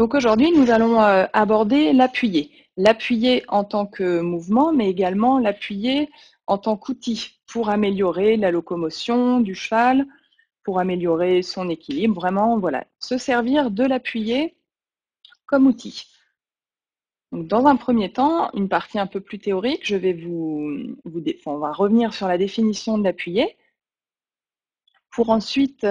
Donc aujourd'hui, nous allons aborder l'appuyer. L'appuyer en tant que mouvement, mais également l'appuyer en tant qu'outil pour améliorer la locomotion du cheval, pour améliorer son équilibre, vraiment, voilà, se servir de l'appuyer comme outil. Donc, dans un premier temps, une partie un peu plus théorique, je vais on va revenir sur la définition de l'appuyer pour ensuite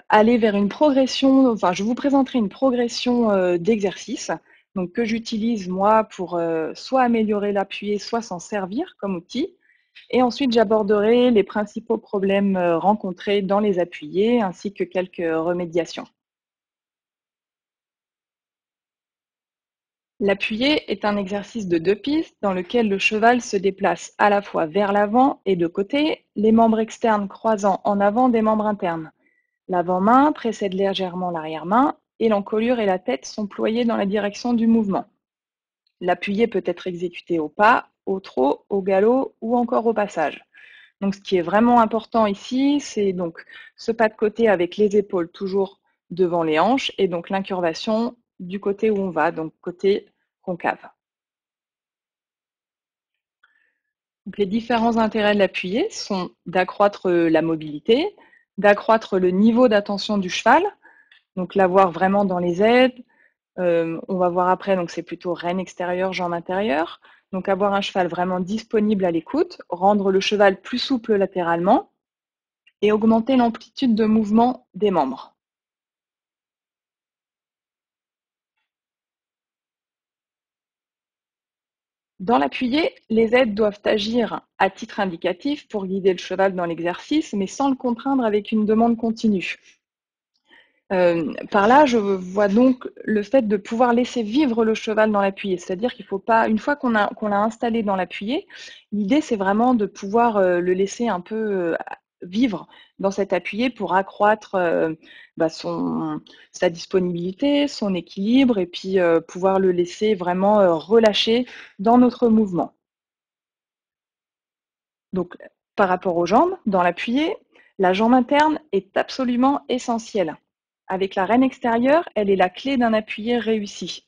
aller vers une progression, enfin je vous présenterai une progression d'exercices donc que j'utilise moi pour soit améliorer l'appuyé, soit s'en servir comme outil. Et ensuite, j'aborderai les principaux problèmes rencontrés dans les appuyés ainsi que quelques remédiations. L'appuyé est un exercice de 2 pistes dans lequel le cheval se déplace à la fois vers l'avant et de côté, les membres externes croisant en avant des membres internes. L'avant-main précède légèrement l'arrière-main et l'encolure et la tête sont ployées dans la direction du mouvement. L'appuyé peut être exécuté au pas, au trot, au galop ou encore au passage. Donc ce qui est vraiment important ici, c'est donc ce pas de côté avec les épaules toujours devant les hanches et donc l'incurvation du côté où on va, donc côté concave. Donc les différents intérêts de l'appuyer sont d'accroître la mobilité, d'accroître le niveau d'attention du cheval, donc l'avoir vraiment dans les aides. On va voir après, donc c'est plutôt rêne extérieure, jambe intérieure. Donc avoir un cheval vraiment disponible à l'écoute, rendre le cheval plus souple latéralement et augmenter l'amplitude de mouvement des membres. Dans l'appuyé, les aides doivent agir à titre indicatif pour guider le cheval dans l'exercice, mais sans le contraindre avec une demande continue. Par là, je vois donc le fait de pouvoir laisser vivre le cheval dans l'appuyé. C'est-à-dire qu'il faut pas, une fois qu'on l'a installé dans l'appuyé, l'idée c'est vraiment de pouvoir le laisser un peu vivre dans cet appuyé pour accroître sa disponibilité, son équilibre et puis pouvoir le laisser vraiment relâcher dans notre mouvement. Donc, par rapport aux jambes, dans l'appuyé, la jambe interne est absolument essentielle. Avec la rêne extérieure, elle est la clé d'un appuyé réussi.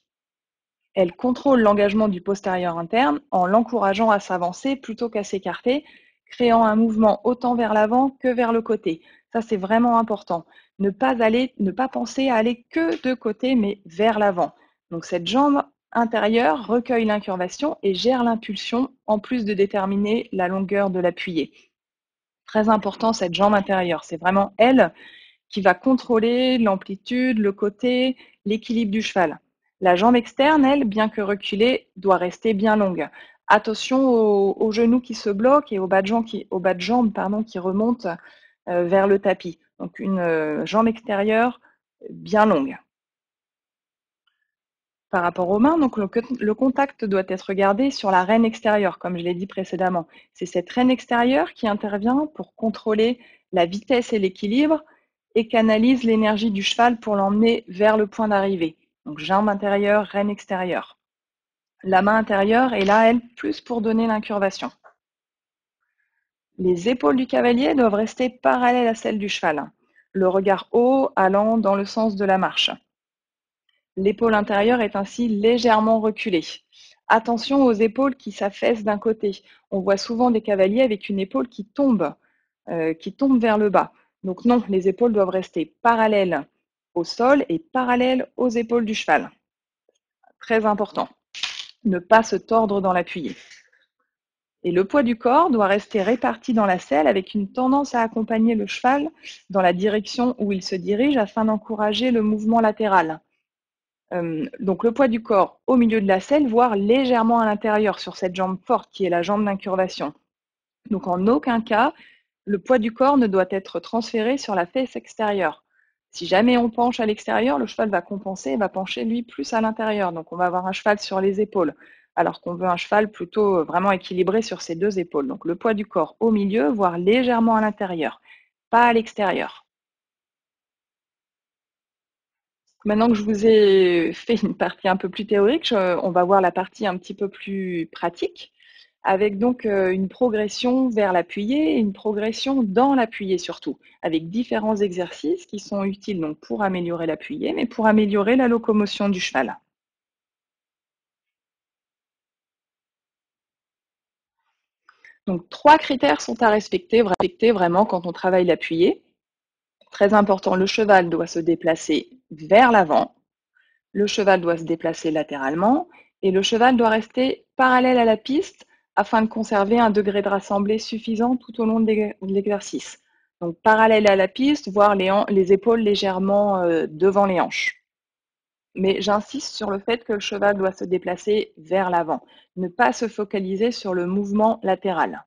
Elle contrôle l'engagement du postérieur interne en l'encourageant à s'avancer plutôt qu'à s'écarter, créant un mouvement autant vers l'avant que vers le côté. Ça, c'est vraiment important. Ne pas penser à aller que de côté, mais vers l'avant. Donc cette jambe intérieure recueille l'incurvation et gère l'impulsion, en plus de déterminer la longueur de l'appuyé. Très important, cette jambe intérieure. C'est vraiment elle qui va contrôler l'amplitude, le côté, l'équilibre du cheval. La jambe externe, elle, bien que reculée, doit rester bien longue. Attention aux genoux qui se bloquent et au bas de jambe qui remontent vers le tapis. Donc une jambe extérieure bien longue. Par rapport aux mains, donc le contact doit être gardé sur la rêne extérieure, comme je l'ai dit précédemment. C'est cette rêne extérieure qui intervient pour contrôler la vitesse et l'équilibre et canalise l'énergie du cheval pour l'emmener vers le point d'arrivée. Donc jambe intérieure, rêne extérieure. La main intérieure est là, elle, plus pour donner l'incurvation. Les épaules du cavalier doivent rester parallèles à celles du cheval, le regard haut allant dans le sens de la marche. L'épaule intérieure est ainsi légèrement reculée. Attention aux épaules qui s'affaissent d'un côté. On voit souvent des cavaliers avec une épaule qui tombe vers le bas. Donc non, les épaules doivent rester parallèles au sol et parallèles aux épaules du cheval. Très important. Ne pas se tordre dans l'appuyé. Et le poids du corps doit rester réparti dans la selle avec une tendance à accompagner le cheval dans la direction où il se dirige afin d'encourager le mouvement latéral. Donc le poids du corps au milieu de la selle, voire légèrement à l'intérieur sur cette jambe forte qui est la jambe d'incurvation. Donc en aucun cas, le poids du corps ne doit être transféré sur la fesse extérieure. Si jamais on penche à l'extérieur, le cheval va compenser et va pencher lui plus à l'intérieur. Donc on va avoir un cheval sur les épaules, alors qu'on veut un cheval plutôt vraiment équilibré sur ses deux épaules. Donc le poids du corps au milieu, voire légèrement à l'intérieur, pas à l'extérieur. Maintenant que je vous ai fait une partie un peu plus théorique, on va voir la partie un petit peu plus pratique. avec donc une progression vers l'appuyé et une progression dans l'appuyé surtout, avec différents exercices qui sont utiles donc pour améliorer l'appuyé, mais pour améliorer la locomotion du cheval. Donc 3 critères sont à respecter vraiment quand on travaille l'appuyé. Très important, le cheval doit se déplacer vers l'avant, le cheval doit se déplacer latéralement et le cheval doit rester parallèle à la piste afin de conserver un degré de rassemblée suffisant tout au long de l'exercice. Donc parallèle à la piste, voire les épaules légèrement devant les hanches. Mais j'insiste sur le fait que le cheval doit se déplacer vers l'avant, ne pas se focaliser sur le mouvement latéral.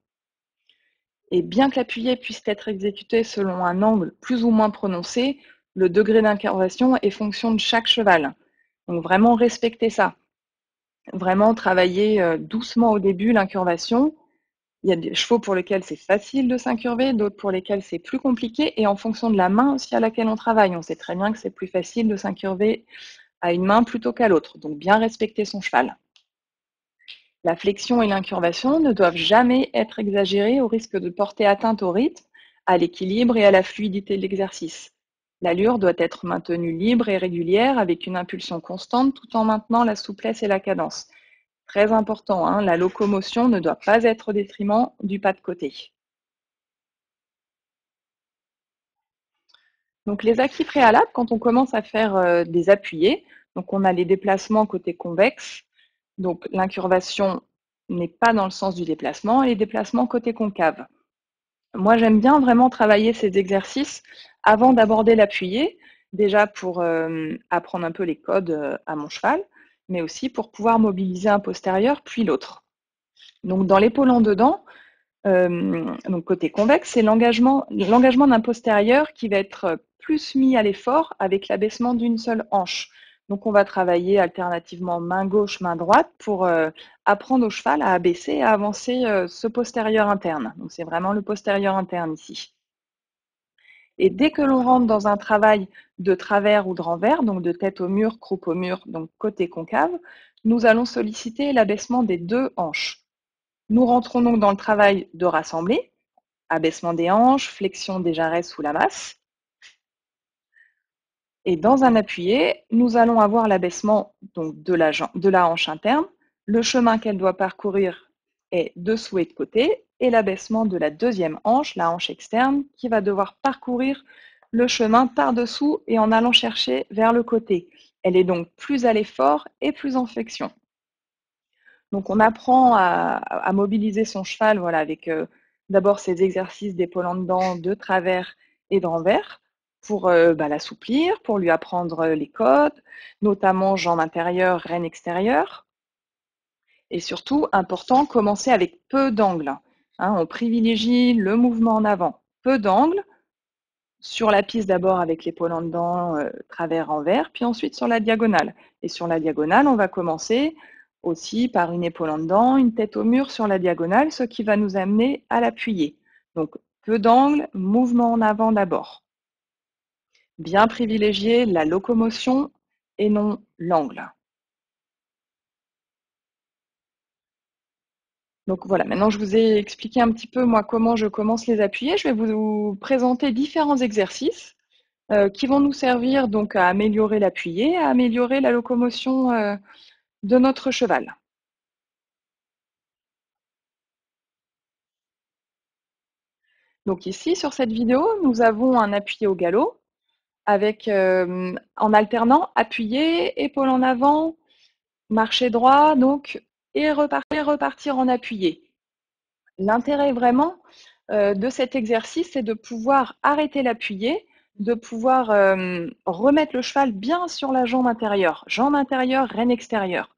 Et bien que l'appuyé puisse être exécuté selon un angle plus ou moins prononcé, le degré d'incurvation est fonction de chaque cheval. Donc vraiment respecter ça. Vraiment travailler doucement au début l'incurvation. Il y a des chevaux pour lesquels c'est facile de s'incurver, d'autres pour lesquels c'est plus compliqué, et en fonction de la main aussi à laquelle on travaille. On sait très bien que c'est plus facile de s'incurver à une main plutôt qu'à l'autre. Donc bien respecter son cheval. La flexion et l'incurvation ne doivent jamais être exagérées au risque de porter atteinte au rythme, à l'équilibre et à la fluidité de l'exercice. L'allure doit être maintenue libre et régulière avec une impulsion constante tout en maintenant la souplesse et la cadence. Très important, hein, la locomotion ne doit pas être au détriment du pas de côté. Donc les acquis préalables, quand on commence à faire des appuyés, donc on a les déplacements côté convexe, donc l'incurvation n'est pas dans le sens du déplacement, et les déplacements côté concave. Moi, j'aime bien vraiment travailler ces exercices avant d'aborder l'appuyé, déjà pour apprendre un peu les codes à mon cheval, mais aussi pour pouvoir mobiliser un postérieur puis l'autre. Donc dans l'épaule en dedans, donc côté convexe, c'est l'engagement d'un postérieur qui va être plus mis à l'effort avec l'abaissement d'une seule hanche. Donc on va travailler alternativement main gauche, main droite pour apprendre au cheval à abaisser et à avancer ce postérieur interne. Donc c'est vraiment le postérieur interne ici. Et dès que l'on rentre dans un travail de travers ou de renvers, donc de tête au mur, croupe au mur, donc côté concave, nous allons solliciter l'abaissement des deux hanches. Nous rentrons donc dans le travail de rassembler, abaissement des hanches, flexion des jarrets sous la masse. Et dans un appuyé, nous allons avoir l'abaissement donc de la hanche interne. Le chemin qu'elle doit parcourir est dessous et de côté, et l'abaissement de la deuxième hanche, la hanche externe, qui va devoir parcourir le chemin par-dessous et en allant chercher vers le côté. Elle est donc plus à l'effort et plus en flexion. Donc on apprend à mobiliser son cheval voilà, avec d'abord ces exercices d'épaule en dedans, de travers et de renvers, pour l'assouplir, pour lui apprendre les codes, notamment jambes intérieures, rêne extérieure. Et surtout, important, commencer avec peu d'angles. Hein, on privilégie le mouvement en avant. Peu d'angles, sur la piste d'abord avec l'épaule en dedans, travers, envers, puis ensuite sur la diagonale. Et sur la diagonale, on va commencer aussi par une épaule en dedans, une tête au mur sur la diagonale, ce qui va nous amener à l'appuyer. Donc peu d'angles, mouvement en avant d'abord. Bien privilégier la locomotion et non l'angle. Donc voilà, maintenant je vous ai expliqué un petit peu moi comment je commence les appuyés. Je vais vous présenter différents exercices qui vont nous servir donc à améliorer l'appuyé, à améliorer la locomotion de notre cheval. Donc ici, sur cette vidéo, nous avons un appuyé au galop avec, en alternant appuyé, épaule en avant, marcher droit, donc, et repartir en appuyé. L'intérêt vraiment de cet exercice, c'est de pouvoir arrêter l'appuyé, de pouvoir remettre le cheval bien sur la jambe intérieure, rêne extérieure.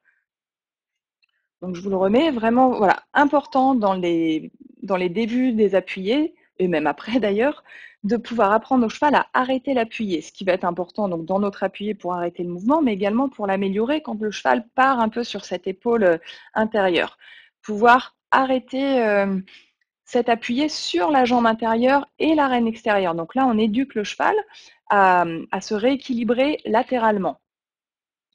Donc je vous le remets, vraiment voilà, important dans les débuts des appuyés, et même après d'ailleurs, de pouvoir apprendre au cheval à arrêter l'appuyé, ce qui va être important donc dans notre appuyé pour arrêter le mouvement, mais également pour l'améliorer quand le cheval part un peu sur cette épaule intérieure. Pouvoir arrêter cet appuyé sur la jambe intérieure et la rêne extérieure. Donc là, on éduque le cheval à se rééquilibrer latéralement.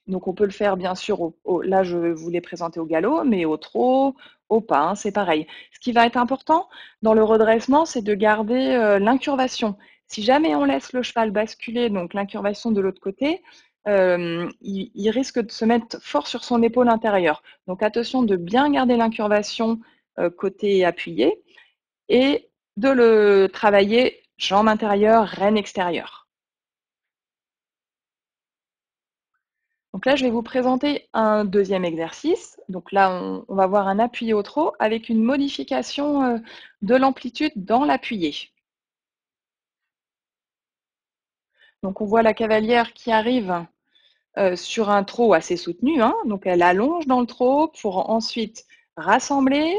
Donc on peut le faire bien sûr là je vous l'ai présenté au galop, mais au trot, au pas, hein, c'est pareil. Ce qui va être important dans le redressement, c'est de garder, l'incurvation. Si jamais on laisse le cheval basculer, donc l'incurvation de l'autre côté, il risque de se mettre fort sur son épaule intérieure. Donc attention de bien garder l'incurvation, côté appuyé et de le travailler jambe intérieure, rêne extérieure. Donc là, je vais vous présenter un deuxième exercice. Donc là, on va voir un appuyé au trot avec une modification de l'amplitude dans l'appuyé. Donc on voit la cavalière qui arrive sur un trot assez soutenu, hein. Donc elle allonge dans le trot pour ensuite rassembler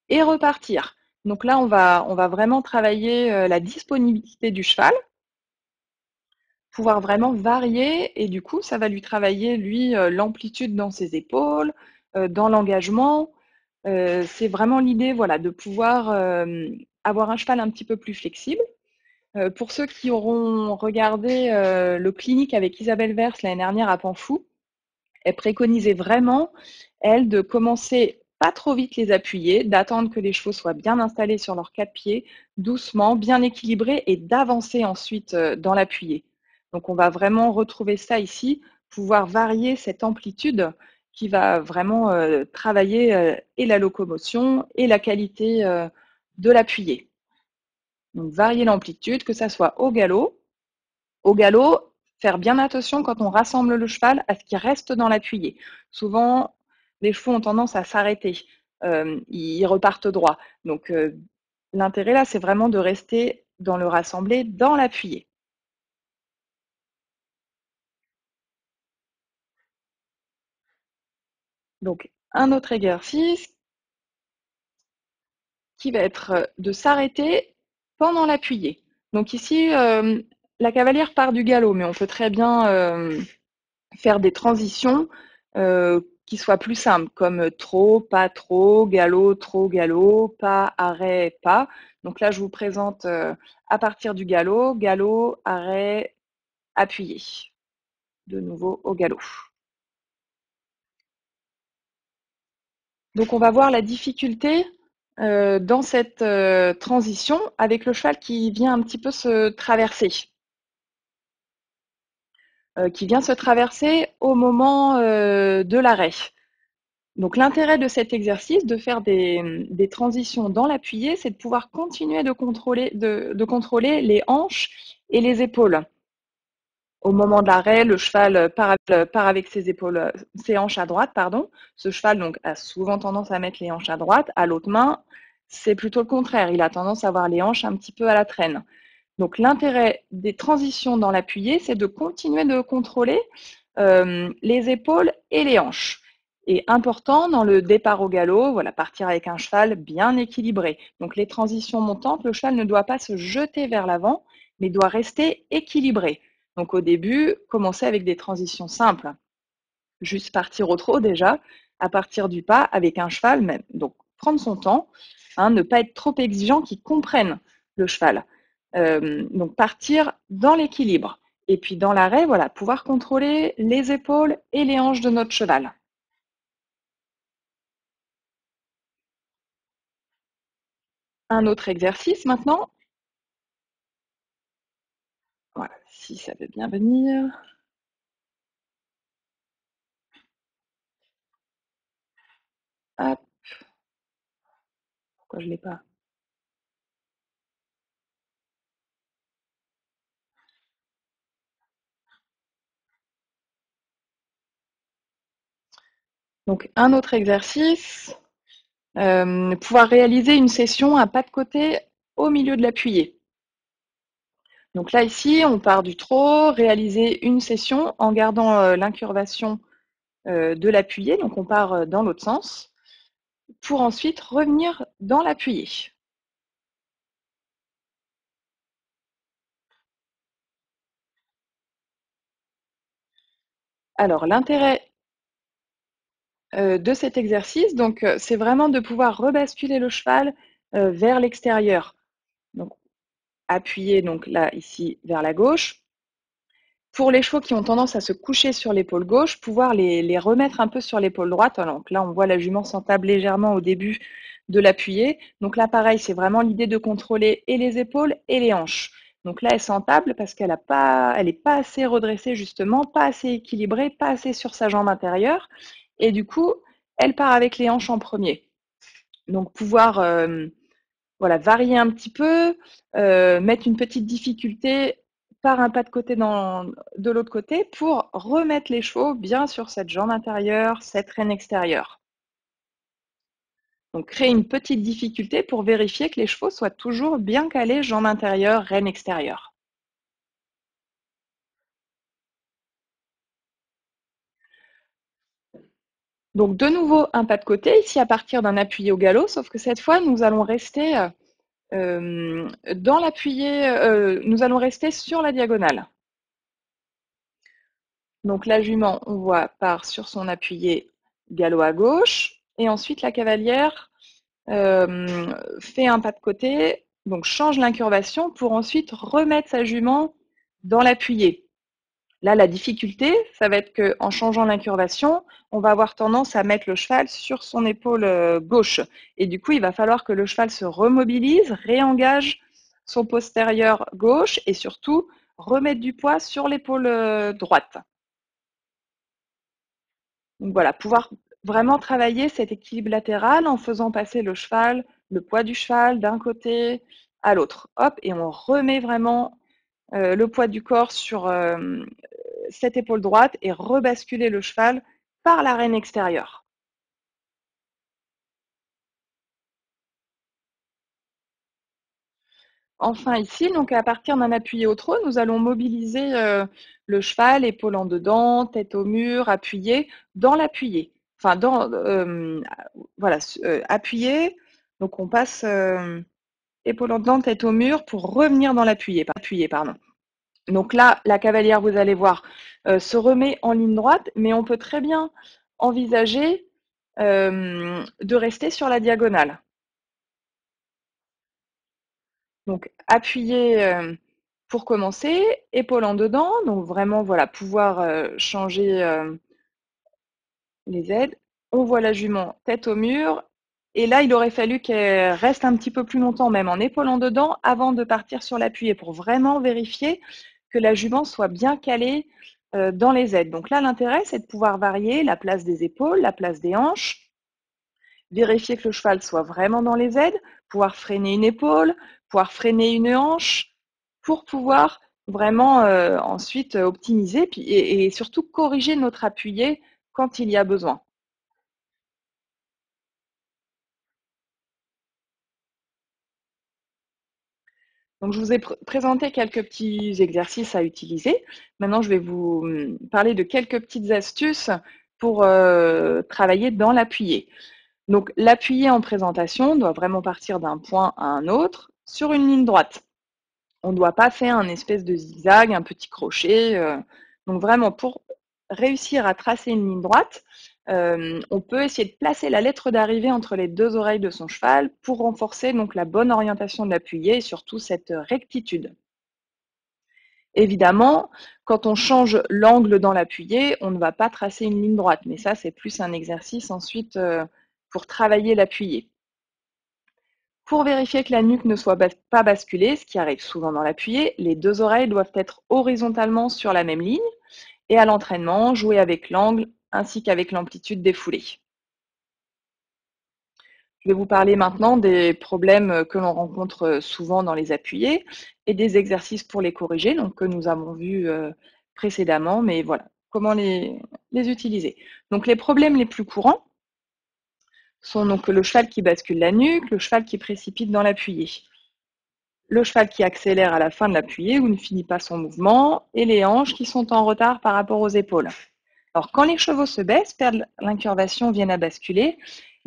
et repartir. Donc là, on va vraiment travailler la disponibilité du cheval, pouvoir vraiment varier et du coup, ça va lui travailler, lui, l'amplitude dans ses épaules, dans l'engagement. C'est vraiment l'idée, voilà, de pouvoir, avoir un cheval un petit peu plus flexible. Pour ceux qui auront regardé, le clinique avec Isabelle Vers l'année dernière à Panfou, elle préconisait vraiment, elle, de commencer pas trop vite les appuyés, d'attendre que les chevaux soient bien installés sur leurs 4 pieds, doucement, bien équilibrés et d'avancer ensuite, dans l'appuyé. Donc on va vraiment retrouver ça ici, pouvoir varier cette amplitude qui va vraiment, travailler, et la locomotion et la qualité, de l'appuyé. Donc varier l'amplitude, que ça soit au galop. Au galop, faire bien attention quand on rassemble le cheval à ce qu'il reste dans l'appuyé. Souvent, les chevaux ont tendance à s'arrêter, ils repartent droit. Donc l'intérêt là, c'est vraiment de rester dans le rassemblé, dans l'appuyé. Donc un autre exercice qui va être de s'arrêter pendant l'appuyé. Donc ici, la cavalière part du galop, mais on peut très bien faire des transitions qui soient plus simples, comme trop, galop, pas, arrêt, pas. Donc là, je vous présente à partir du galop, arrêt, appuyé. De nouveau au galop. Donc on va voir la difficulté dans cette transition avec le cheval qui vient un petit peu se traverser. Qui vient se traverser au moment de l'arrêt. Donc l'intérêt de cet exercice, de faire des transitions dans l'appuyé, c'est de pouvoir continuer de contrôler les hanches et les épaules. Au moment de l'arrêt, le cheval part avec ses épaules, ses hanches à droite, pardon. Ce cheval donc a souvent tendance à mettre les hanches à droite. À l'autre main, c'est plutôt le contraire. Il a tendance à avoir les hanches un petit peu à la traîne. Donc l'intérêt des transitions dans l'appuyé, c'est de continuer de contrôler les épaules et les hanches. Et important dans le départ au galop, voilà, partir avec un cheval bien équilibré. Donc les transitions montantes, le cheval ne doit pas se jeter vers l'avant, mais doit rester équilibré. Donc au début, commencer avec des transitions simples. Juste partir au trot déjà, à partir du pas avec un cheval même. Donc prendre son temps, hein, ne pas être trop exigeant, qui comprenne le cheval. Donc partir dans l'équilibre. Et puis dans l'arrêt, voilà, pouvoir contrôler les épaules et les hanches de notre cheval. Un autre exercice maintenant. Voilà, si ça veut bien venir. Hop, pourquoi je ne l'ai pas? Donc un autre exercice, pouvoir réaliser une session à pas de côté au milieu de l'appuyé. Donc là, ici, on part du trot, réaliser une session en gardant l'incurvation de l'appuyé, donc on part dans l'autre sens, pour ensuite revenir dans l'appuyé. Alors l'intérêt de cet exercice, donc c'est vraiment de pouvoir rebasculer le cheval vers l'extérieur. Donc appuyer donc là ici vers la gauche, Pour les chevaux qui ont tendance à se coucher sur l'épaule gauche, pouvoir les remettre un peu sur l'épaule droite. Donc là, on voit la jument s'entable légèrement au début de l'appuyer. Donc là, pareil, c'est vraiment l'idée de contrôler et les épaules et les hanches. Donc là, elle s'entable parce qu'elle n'est pas assez redressée justement, pas assez équilibrée, pas assez sur sa jambe intérieure. Et du coup, elle part avec les hanches en premier. Donc pouvoir voilà, varier un petit peu, mettre une petite difficulté par un pas de côté de l'autre côté pour remettre les chevaux bien sur cette jambe intérieure, cette reine extérieure. Donc créer une petite difficulté pour vérifier que les chevaux soient toujours bien calés jambe intérieure, reine extérieure. Donc de nouveau un pas de côté, ici à partir d'un appuyé au galop, sauf que cette fois nous allons rester dans l'appuyé, nous allons rester sur la diagonale. Donc la jument, on voit, part sur son appuyé galop à gauche, et ensuite la cavalière fait un pas de côté, donc change l'incurvation pour ensuite remettre sa jument dans l'appuyé. Là, la difficulté, ça va être qu'en changeant l'incurvation, on va avoir tendance à mettre le cheval sur son épaule gauche. Et du coup, il va falloir que le cheval se remobilise, réengage son postérieur gauche et surtout remettre du poids sur l'épaule droite. Donc voilà, pouvoir vraiment travailler cet équilibre latéral en faisant passer le cheval, le poids du cheval d'un côté à l'autre. Hop, et on remet vraiment le poids du corps sur cette épaule droite et rebasculer le cheval par l'arène extérieure. Enfin ici, donc à partir d'un appuyé au trot, nous allons mobiliser le cheval, épaule en dedans, tête au mur, appuyé, dans l'appuyé. Enfin, voilà, appuyé. Donc on passe épaule en dedans, tête au mur pour revenir dans l'appuyé, pardon. Donc là, la cavalière, vous allez voir, se remet en ligne droite, mais on peut très bien envisager de rester sur la diagonale. Donc appuyer pour commencer, épaule en dedans, donc vraiment voilà, pouvoir changer les aides. On voit la jument tête au mur, et là il aurait fallu qu'elle reste un petit peu plus longtemps, même en épaule en dedans, avant de partir sur l'appuyé, pour vraiment vérifier que la jument soit bien calée dans les aides. Donc là l'intérêt c'est de pouvoir varier la place des épaules, la place des hanches, vérifier que le cheval soit vraiment dans les aides, pouvoir freiner une épaule, pouvoir freiner une hanche, pour pouvoir vraiment ensuite optimiser et surtout corriger notre appuyé quand il y a besoin. Donc, je vous ai présenté quelques petits exercices à utiliser. Maintenant, je vais vous parler de quelques petites astuces pour travailler dans l'appuyé. Donc, l'appuyé en présentation doit vraiment partir d'un point à un autre sur une ligne droite. On ne doit pas faire un espèce de zigzag, un petit crochet. Donc vraiment, pour réussir à tracer une ligne droite, on peut essayer de placer la lettre d'arrivée entre les deux oreilles de son cheval pour renforcer donc la bonne orientation de l'appuyé et surtout cette rectitude. Évidemment, quand on change l'angle dans l'appuyé, on ne va pas tracer une ligne droite, mais ça, c'est plus un exercice ensuite pour travailler l'appuyé. Pour vérifier que la nuque ne soit pas basculée, ce qui arrive souvent dans l'appuyé, les deux oreilles doivent être horizontalement sur la même ligne et à l'entraînement, jouer avec l'angle ainsi qu'avec l'amplitude des foulées. Je vais vous parler maintenant des problèmes que l'on rencontre souvent dans les appuyés et des exercices pour les corriger, donc que nous avons vus précédemment, mais voilà, comment les utiliser. Donc les problèmes les plus courants sont donc le cheval qui bascule la nuque, le cheval qui précipite dans l'appuyé, le cheval qui accélère à la fin de l'appuyé ou ne finit pas son mouvement, et les hanches qui sont en retard par rapport aux épaules. Alors, quand les chevaux se baissent, perdent l'incurvation, viennent à basculer,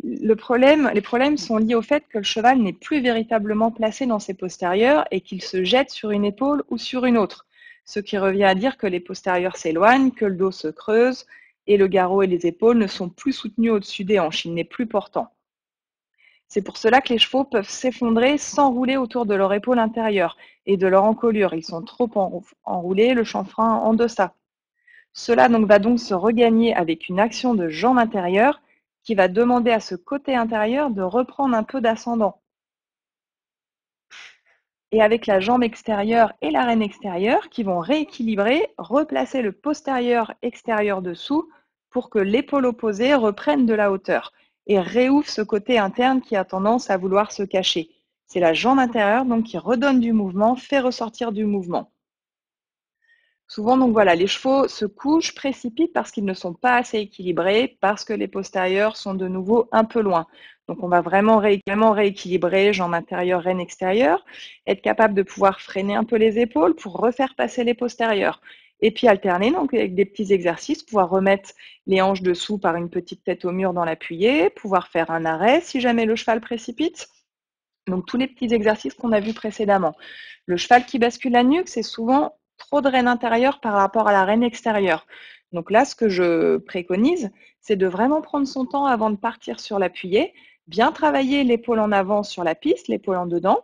les problèmes sont liés au fait que le cheval n'est plus véritablement placé dans ses postérieurs et qu'il se jette sur une épaule ou sur une autre, ce qui revient à dire que les postérieurs s'éloignent, que le dos se creuse et le garrot et les épaules ne sont plus soutenus au-dessus des hanches, il n'est plus portant. C'est pour cela que les chevaux peuvent s'effondrer sans rouler autour de leur épaule intérieure et de leur encolure. Ils sont trop enroulés, le chanfrein en deçà. Cela va donc se regagner avec une action de jambe intérieure qui va demander à ce côté intérieur de reprendre un peu d'ascendant. Et avec la jambe extérieure et l'arène extérieure qui vont rééquilibrer, replacer le postérieur extérieur dessous pour que l'épaule opposée reprenne de la hauteur et réouvre ce côté interne qui a tendance à vouloir se cacher. C'est la jambe intérieure donc qui redonne du mouvement, fait ressortir du mouvement. Souvent, donc voilà, les chevaux se couchent, précipitent parce qu'ils ne sont pas assez équilibrés, parce que les postérieurs sont de nouveau un peu loin. Donc, on va vraiment rééquilibrer jambes intérieures, rêne extérieure, être capable de pouvoir freiner un peu les épaules pour refaire passer les postérieurs. Et puis alterner, donc avec des petits exercices, pouvoir remettre les hanches dessous par une petite tête au mur dans l'appuyé, pouvoir faire un arrêt si jamais le cheval précipite. Donc, tous les petits exercices qu'on a vus précédemment. Le cheval qui bascule la nuque, c'est souvent trop de rêne intérieure par rapport à la rêne extérieure. Donc là, ce que je préconise, c'est de vraiment prendre son temps avant de partir sur l'appuyé, bien travailler l'épaule en avant sur la piste, l'épaule en dedans,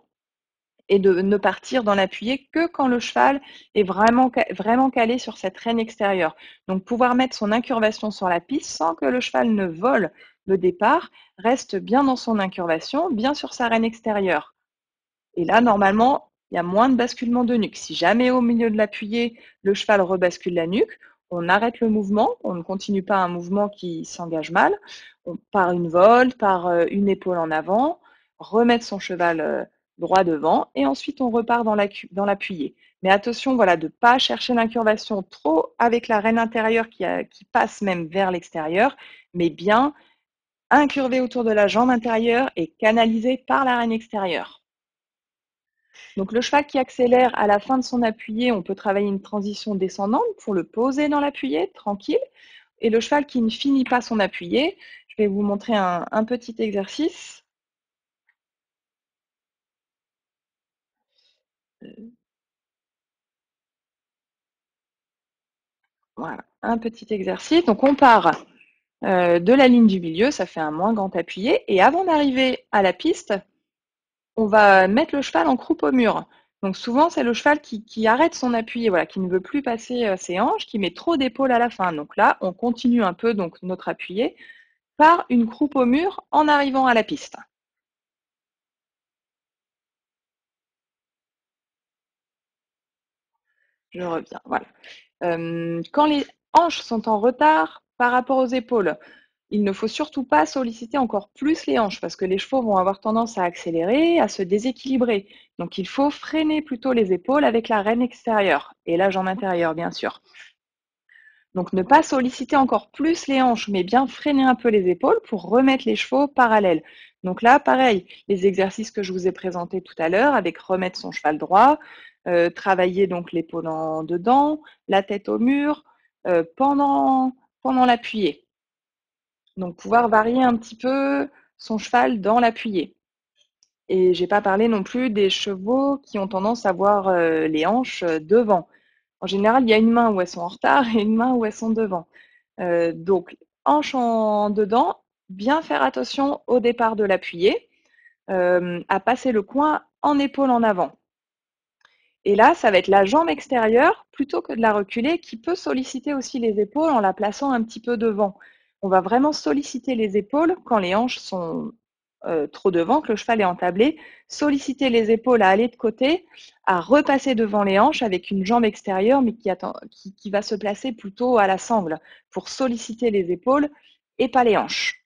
et de ne partir dans l'appuyé que quand le cheval est vraiment calé sur cette rêne extérieure. Donc pouvoir mettre son incurvation sur la piste sans que le cheval ne vole le départ, reste bien dans son incurvation, bien sur sa rêne extérieure. Et là, normalement, il y a moins de basculement de nuque. Si jamais au milieu de l'appuyé, le cheval rebascule la nuque, on arrête le mouvement, on ne continue pas un mouvement qui s'engage mal, on part une volte, par une épaule en avant, remettre son cheval droit devant, et ensuite on repart dans l'appuyé. Mais attention, voilà, de ne pas chercher l'incurvation trop avec la rêne intérieure qui passe même vers l'extérieur, mais bien incurver autour de la jambe intérieure et canaliser par la rêne extérieure. Donc le cheval qui accélère à la fin de son appuyé, on peut travailler une transition descendante pour le poser dans l'appuyé, tranquille. Et le cheval qui ne finit pas son appuyé, je vais vous montrer un petit exercice. Voilà, un petit exercice. Donc on part de la ligne du milieu, ça fait un moins grand appuyé. Et avant d'arriver à la piste, on va mettre le cheval en croupe au mur. Donc souvent, c'est le cheval qui arrête son appuyé, voilà, qui ne veut plus passer ses hanches, qui met trop d'épaules à la fin. Donc là, on continue un peu donc, notre appuyé par une croupe au mur en arrivant à la piste. Je reviens, voilà. Quand les hanches sont en retard par rapport aux épaules, il ne faut surtout pas solliciter encore plus les hanches parce que les chevaux vont avoir tendance à accélérer, à se déséquilibrer. Donc il faut freiner plutôt les épaules avec la rêne extérieure et la jambe intérieure, bien sûr. Donc ne pas solliciter encore plus les hanches, mais bien freiner un peu les épaules pour remettre les chevaux parallèles. Donc là, pareil, les exercices que je vous ai présentés tout à l'heure avec remettre son cheval droit, travailler donc l'épaule en dedans, la tête au mur, pendant l'appuyé. Donc pouvoir varier un petit peu son cheval dans l'appuyé. Et j'ai pas parlé non plus des chevaux qui ont tendance à avoir les hanches devant. En général, il y a une main où elles sont en retard et une main où elles sont devant. Donc, hanches en dedans, bien faire attention au départ de l'appuyé, à passer le coin en épaule en avant. Et là, ça va être la jambe extérieure, plutôt que de la reculer, qui peut solliciter aussi les épaules en la plaçant un petit peu devant. On va vraiment solliciter les épaules quand les hanches sont trop devant, que le cheval est entablé, solliciter les épaules à aller de côté, à repasser devant les hanches avec une jambe extérieure, mais qui va se placer plutôt à la sangle pour solliciter les épaules et pas les hanches.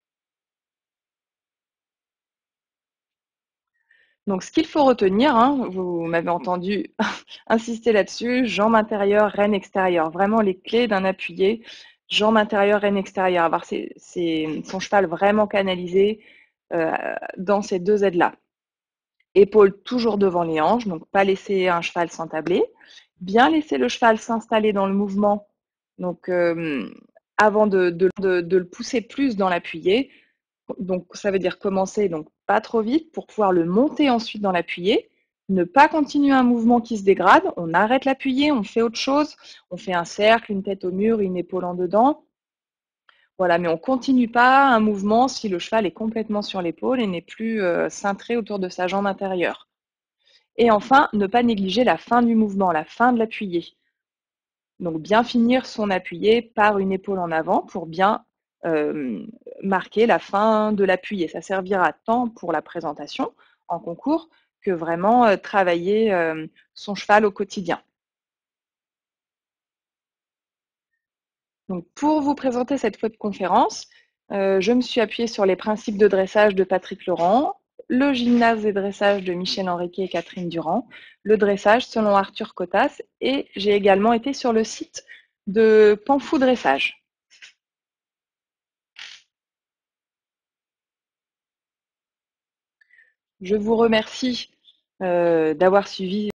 Donc, ce qu'il faut retenir, hein, vous m'avez entendu insister là-dessus, jambe intérieure, rêne extérieure. Vraiment les clés d'un appuyé, jambe intérieure, rêne extérieure. Avoir son cheval vraiment canalisé dans ces deux aides-là. Épaules toujours devant les hanches, donc pas laisser un cheval s'entabler. Bien laisser le cheval s'installer dans le mouvement, donc avant de le pousser plus dans l'appuyé. Donc ça veut dire commencer donc pas trop vite pour pouvoir le monter ensuite dans l'appuyé. Ne pas continuer un mouvement qui se dégrade. On arrête l'appuyé, on fait autre chose. On fait un cercle, une tête au mur, une épaule en dedans. Voilà, mais on continue pas un mouvement si le cheval est complètement sur l'épaule et n'est plus cintré autour de sa jambe intérieure. Et enfin, ne pas négliger la fin du mouvement, la fin de l'appuyé. Donc bien finir son appuyé par une épaule en avant pour bien euh, marquer la fin de l'appuyé. Ça servira tant pour la présentation en concours que vraiment travailler son cheval au quotidien. Donc, pour vous présenter cette web conférence, je me suis appuyée sur les principes de dressage de Patrick Laurent, le gymnase et dressage de Michel Henriquet et Catherine Durand, le dressage selon Arthur Cotas, et j'ai également été sur le site de Panfou Dressage. Je vous remercie d'avoir suivi